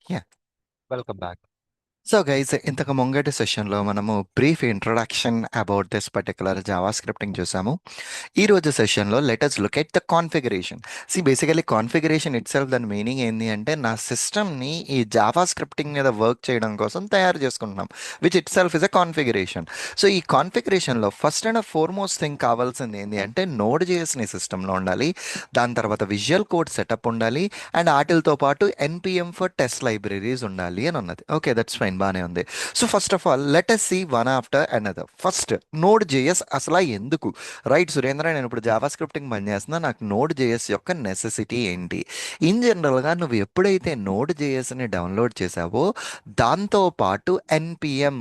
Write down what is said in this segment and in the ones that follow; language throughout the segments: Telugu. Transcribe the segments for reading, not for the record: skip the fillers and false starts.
Yeah, welcome back. So guys ఇంతకు ముంగటి సెషన్లో మనము brief introduction about this particular Java scripting చూసాము. ఈ రోజు సెషన్లో let us look at the configuration. Basically configuration itself దాని మీనింగ్ ఏంటి అంటే నా సిస్టమ్ని ఈ జావా స్క్రిప్టింగ్ మీద వర్క్ చేయడం కోసం తయారు చేసుకుంటున్నాం, which it self is a configuration. So ఈ కాన్ఫిగరేషన్లో ఫస్ట్ అండ్ ఫార్మోస్ట్ థింగ్ కావాల్సింది ఏంటి అంటే నోడ్ జేఎస్ని సిస్టంలో ఉండాలి. దాని తర్వాత విజువల్ కోడ్ సెటప్ ఉండాలి. అండ్ వాటితో పాటు ఎన్పిఎం ఫర్ టెస్ట్ లైబ్రరీస్ ఉండాలి అని ఉన్నది. ఓకే, దట్స్ ఫైన్, బాగానే ఉంది. So first of all let us see one after another. First Node JS అసలు ఎందుకు? రైట్ సురేంద్ర, నేను ఇప్పుడు జావా స్క్రిప్టింగ్ పని చేస్తున్నా, నాకు నోడ్ జేఎస్ యొక్క నెసెసిటీ ఏంటి? ఇన్ జనరల్గా నువ్వు ఎప్పుడైతే నోడ్ జేఎస్ని డౌన్లోడ్ చేసావో దాంతో పాటు ఎన్పిఎం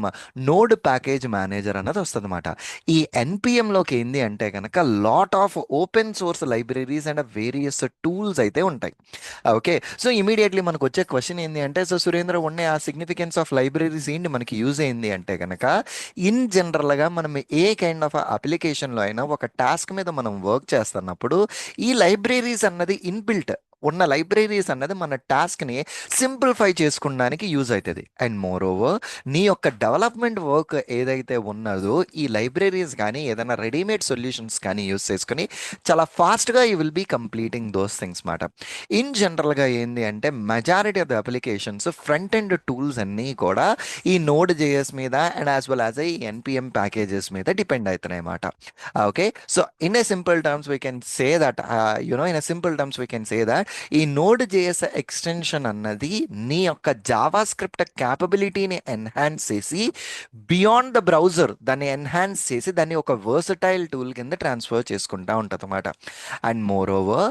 నోడ్ ప్యాకేజ్ మేనేజర్ అన్నది వస్తుంది అనమాట. ఈ ఎన్పిఎంలోకి ఏంది అంటే కనుక lot of open source libraries and various tools అయితే ఉంటాయి. ఓకే, సో ఇమీడియట్లీ మనకు వచ్చే క్వశ్చన్ ఏంటి అంటే, సో సురేంద్ర ఉండే ఆ సిగ్నిఫికెన్స్ ఆఫ్ లైబ్రరీస్ ఏంటి మనకి యూజ్ అయింది అంటే కనుక, ఇన్ జనరల్గా మనం ఏ కైండ్ ఆఫ్ అప్లికేషన్లో అయినా ఒక టాస్క్ మీద మనం వర్క్ చేస్తున్నప్పుడు ఈ లైబ్రరీస్ అన్నది ఇన్బిల్ట్ ఉన్న లైబ్రరీస్ అన్నది మన టాస్క్ని సింప్లిఫై చేసుకోవడానికి యూజ్ అవుతుంది. అండ్ మోర్ ఓవర్ నీ యొక్క డెవలప్మెంట్ వర్క్ ఏదైతే ఉన్నదో ఈ లైబ్రరీస్ కానీ ఏదైనా రెడీమేడ్ సొల్యూషన్స్ కానీ యూజ్ చేసుకుని చాలా ఫాస్ట్గా you will be completing those things మాట. ఇన్ జనరల్గా ఏంది అంటే majority of the applications front end tools అన్నీ కూడా ఈ నోడ్ జేఎస్ మీద అండ్ యాజ్ వెల్ యాజ్ ఈ ఎన్పిఎం ప్యాకేజెస్ మీద డిపెండ్ అవుతున్నాయి అన్నమాట. Okay, so in a simple terms we can say that in a simple terms we can say that ఈ నోడ్ జేఎస్ ఎక్స్టెన్షన్ అన్నది నీ యొక్క జావా స్క్రిప్ట్ క్యాపబిలిటీని ఎన్హాన్స్ చేసి బియాండ్ ద బ్రౌజర్ దాన్ని ఎన్హాన్స్ చేసి దాన్ని ఒక వర్సటైల్ టూల్ కింద ట్రాన్స్ఫర్ చేసుకుంటా ఉంటుంది అన్నమాట. And more over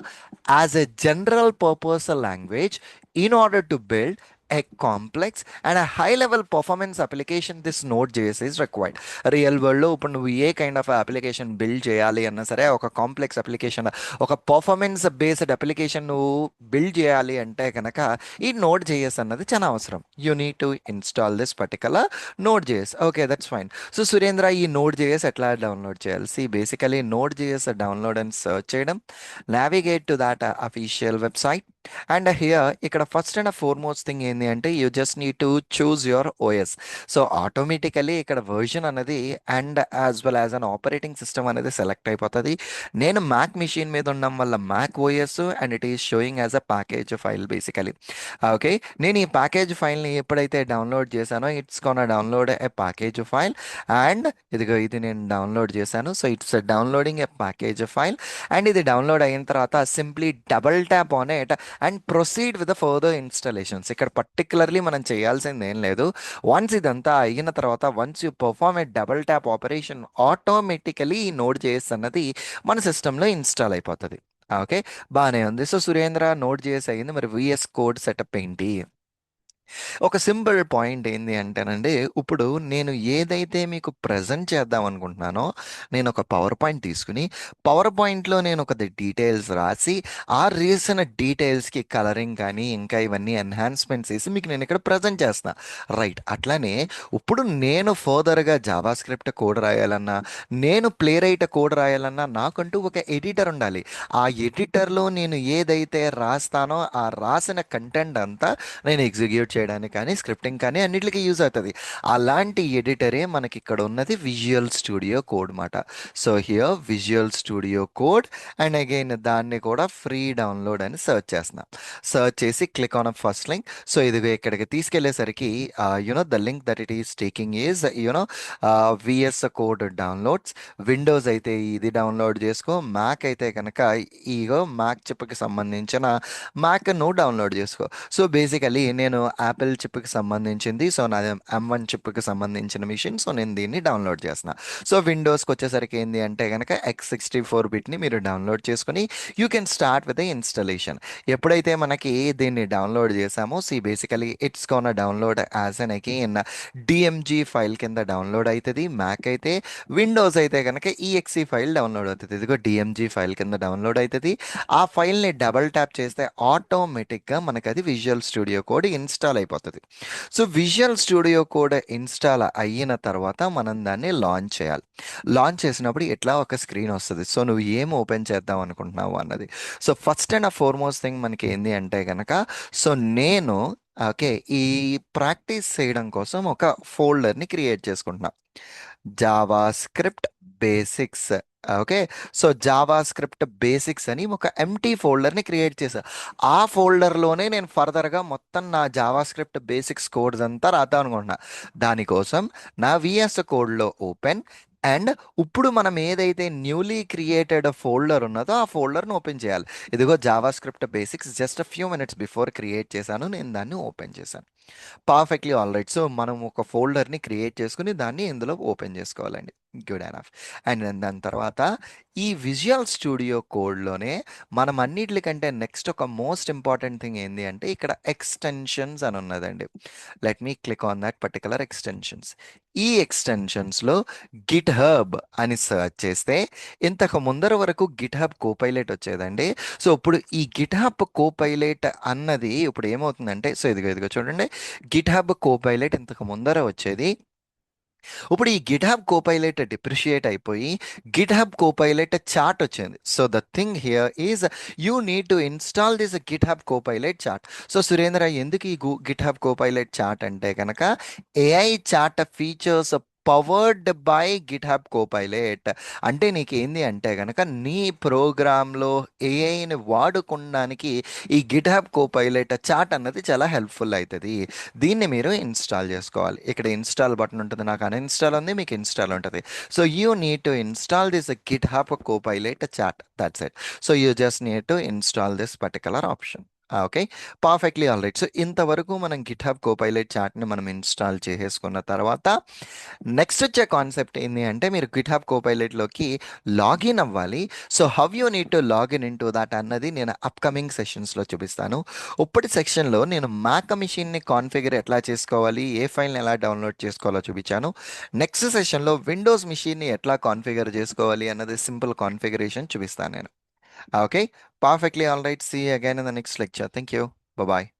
as a general purpose language in order to build a complex and a high level performance application this node.js is required. Real వరల్డ్లో ఇప్పుడు నువ్వు ఏ కైండ్ ఆఫ్ అప్లికేషన్ బిల్డ్ చేయాలి అన్నా సరే, ఒక కాంప్లెక్స్ అప్లికేషన్, ఒక పర్ఫార్మెన్స్ బేస్డ్ అప్లికేషన్ నువ్వు బిల్డ్ చేయాలి అంటే కనుక ఈ నోడ్ జేఎస్ అన్నది చాలా అవసరం. You need to install this particular node JS. Okay, that's fine. So Surendra, ఈ నోడ్ జేఎస్ ఎట్లా డౌన్లోడ్ చేయాలి? బేసికలీ నోడ్ జేఎస్ డౌన్లోడ్ అని సర్చ్ చేయడం, navigate to that official website, and here ఇక్కడ ఫస్ట్ అండ్ ఫార్మోస్ట్ థింగ్ ఏంటి అంటే you just need to choose your OS. So automatically ఇక్కడ వర్జన్ అనేది and as well as an operating system అనేది సెలెక్ట్ అయిపోతుంది. నేను మ్యాక్ మిషన్ మీద ఉండడం వల్ల Mac OS and it is showing as a package file basically. Okay, నేను ఈ ప్యాకేజ్ ఫైల్ని ఎప్పుడైతే డౌన్లోడ్ చేశానో it's gonna download a package file. And ఇదిగో ఇది నేను డౌన్లోడ్ చేశాను. So it's downloading a package file. And ఇది డౌన్లోడ్ అయిన తర్వాత simply double tap on it and proceed with the further installations. ఇక్కడ పర్టికులర్లీ మనం చేయాల్సింది ఏం లేదు. వన్స్ ఇదంతా అయిన తర్వాత once you perform A double tap operation automatically ఈ నోడ్ జేఎస్ అన్నది మన సిస్టంలో ఇన్స్టాల్ అయిపోతుంది. ఓకే, బాగానే ఉంది. సో సురేంద్ర నోడ్ జేఎస్ అయ్యింది, మరి విఎస్ కోడ్ సెటప్ ఏంటి? ఒక సింపుల్ పాయింట్ ఏంది అంటేనండి, ఇప్పుడు నేను ఏదైతే మీకు ప్రజెంట్ చేద్దాం అనుకుంటున్నానో నేను ఒక పవర్ పాయింట్ తీసుకుని పవర్ పాయింట్లో నేను ఒక డీటెయిల్స్ రాసి ఆ రీసన్ డీటెయిల్స్కి కలరింగ్ కానీ ఇంకా ఇవన్నీ ఎన్హాన్స్మెంట్స్ చేసి మీకు నేను ఇక్కడ ప్రజెంట్ చేస్తున్నా. రైట్, అట్లానే ఇప్పుడు నేను ఫర్దర్గా జావా స్క్రిప్ట్ కోడ్ రాయాలన్నా, నేను ప్లే రైట్ కోడ్ రాయాలన్నా నాకంటూ ఒక ఎడిటర్ ఉండాలి. ఆ ఎడిటర్లో నేను ఏదైతే రాస్తానో ఆ రాసిన కంటెంట్ అంతా నేను ఎగ్జిక్యూట్ చేయడానికి కానీ స్క్రిప్టింగ్ కానీ అన్నిటికీ యూజ్ అవుతుంది. అలాంటి ఎడిటరే మనకి ఇక్కడ ఉన్నది విజువల్ స్టూడియో కోడ్ మాట. So here Visual Studio Code and again దాన్ని కూడా ఫ్రీ డౌన్లోడ్ అని సెర్చ్ చేస్తున్నా. సెర్చ్ చేసి click on first link. So ఇది ఇక్కడికి తీసుకెళ్లేసరికి the link that it is taking is VS Code downloads. Windows అయితే ఇది డౌన్లోడ్ చేసుకో, మ్యాక్ అయితే కనుక ఈగో మ్యాక్ చిప్కి సంబంధించిన మ్యాక్ను డౌన్లోడ్ చేసుకో. సో బేసికలీ నేను యాపిల్ చిప్కి సంబంధించింది, సో నాది M1 చిప్కి సంబంధించిన మిషన్, సో నేను దీన్ని డౌన్లోడ్ చేసిన. సో విండోస్కి వచ్చేసరికి ఏంటి అంటే కనుక X64 బిట్ని మీరు డౌన్లోడ్ చేసుకుని you can start with the installation. ఎప్పుడైతే మనకి దీన్ని డౌన్లోడ్ చేసామో basically it's cone download as an again DMG file కింద డౌన్లోడ్ అవుతుంది. మ్యాక్ అయితే, విండోస్ అయితే కనుక ఈఎక్సీ ఫైల్ డౌన్లోడ్ అవుతుంది. ఇదిగో డిఎంజీ ఫైల్ కింద డౌన్లోడ్ అవుతుంది. ఆ ఫైల్ని డబల్ ట్యాప్ చేస్తే ఆటోమేటిక్గా మనకు అది విజువల్ స్టూడియో కోడ్ ఇన్స్టాల్ అయిపోతుంది. So visual Studio code install అయిన తర్వాత మనం దాన్ని లాంచ్ చేయాలి. లాంచ్ చేసినప్పుడు ఇట్లా ఒక స్క్రీన్ వస్తుంది. సో నువ్వు ఏం ఓపెన్ చేద్దాం అనుకుంటున్నావు అన్నది. So first and foremost thing మనకి ఏంది అంటే కనుక, సో నేను ఓకే. ఈ ప్రాక్టీస్ చేయడం కోసం ఒక ఫోల్డర్‌ని క్రియేట్ చేసుకుంటున్నా. Java script basics. Okay. So, Java script basics అని ఒక ఎంప్టీ ఫోల్డర్‌ని క్రియేట్ చేశా. ఆ ఫోల్డర్‌లోనే నేను ఫర్దర్‌గా మొత్తం నా జావా స్క్రిప్ట్ బేసిక్స్ కోడ్స్ అంతా రాద్దాం అనుకుంటున్నా. దానికోసం నా వీఎస్ కోడ్‌లో ఓపెన్ అండ్ ఇప్పుడు మనం ఏదైతే న్యూలీ క్రియేటెడ్ ఫోల్డర్ ఉన్నదో ఆ ఫోల్డర్‌ని ఓపెన్ చేయాలి. ఇదిగో Java script basics just few minutes before create చేశాను. నేను దాన్ని ఓపెన్ చేశాను. Perfectly alright. సో, మనం ఒక ఫోల్డర్‌ని క్రియేట్ చేసుకొని దాన్ని ఇందులో ఓపెన్ చేసుకోవాలండి. Good enough. అండ్ దాని తర్వాత ఈ విజువల్ స్టూడియో కోడ్‌లోనే మనం అన్నిట్లికంటే నెక్స్ట్ ఒక మోస్ట్ ఇంపార్టెంట్ థింగ్ ఏంది అంటే ఇక్కడ ఎక్స్‌టెన్షన్స్ అని ఉన్నదండి. Let me click on that particular extensions. ఈ ఎక్స్‌టెన్షన్స్‌లో గిట్‌హబ్ అని సెర్చ్ చేస్తే ఇంతకు ముందర వరకు గిట్‌హబ్ కోపైలట్ వచ్చేదండి. సో, ఇప్పుడు ఈ గిట్‌హబ్ కోపైలట్ అన్నది ఇప్పుడు ఏమవుతుందంటే సో, ఇదిగో చూడండి. గిట్‌హబ్ కోపైలట్ ఇంతకు ముందర వచ్చేది. ఇప్పుడు ఈ గిట్‌హబ్ కోపైలట్ డిప్రిషియేట్ అయిపోయి గిట్‌హబ్ కోపైలట్ చార్ట్ వచ్చింది. So the thing here is you need to install this GitHub Copilot chart. So Surendra, ఎందుకు ఈ గిట్‌హబ్ కోపైలట్ చార్ట్ అంటే కనుక AI chart features powered by GitHub Copilot. అంటే నీకేంది అంటే కనుక నీ ప్రోగ్రాంలో ఏఐని వాడుకోవడానికి ఈ గిట్‌హబ్ కోపైలట్ చార్ట్ అన్నది చాలా హెల్ప్ఫుల్ అవుతుంది. దీన్ని మీరు ఇన్స్టాల్ చేసుకోవాలి. ఇక్కడ ఇన్స్టాల్ బటన్ ఉంటుంది. నాకు అన్ఇన్స్టాల్ ఉంది, మీకు ఇన్స్టాల్ ఉంటుంది. So you need to install this GitHub Copilot chat. That's it. So you just need to install this particular option. Okay. Perfectly all right. So ఇంతవరకు మనం గిట్‌హబ్ కోపైలట్ చాట్ని మనం ఇన్స్టాల్ చేసేసుకున్న తర్వాత నెక్స్ట్ వచ్చే కాన్సెప్ట్ ఏంటి అంటే మీరు గిట్‌హబ్ కోపైలట్లోకి లాగిన్ అవ్వాలి. So how you need to login in to that అన్నది నేను అప్కమింగ్ సెషన్స్లో చూపిస్తాను. ఇప్పటి సెక్షన్లో నేను మ్యాక్ మిషన్ని కాన్ఫిగర్ ఎట్లా చేసుకోవాలి, ఏ ఫైల్ని ఎలా డౌన్లోడ్ చేసుకోవాలో చూపించాను. నెక్స్ట్ సెషన్లో విండోస్ మిషన్ని ఎట్లా కాన్ఫిగర్ చేసుకోవాలి అన్నది సింపుల్ కాన్ఫిగరేషన్ చూపిస్తాను నేను. Okay. Perfectly all right. See again in the next lecture. Thank you. Bye.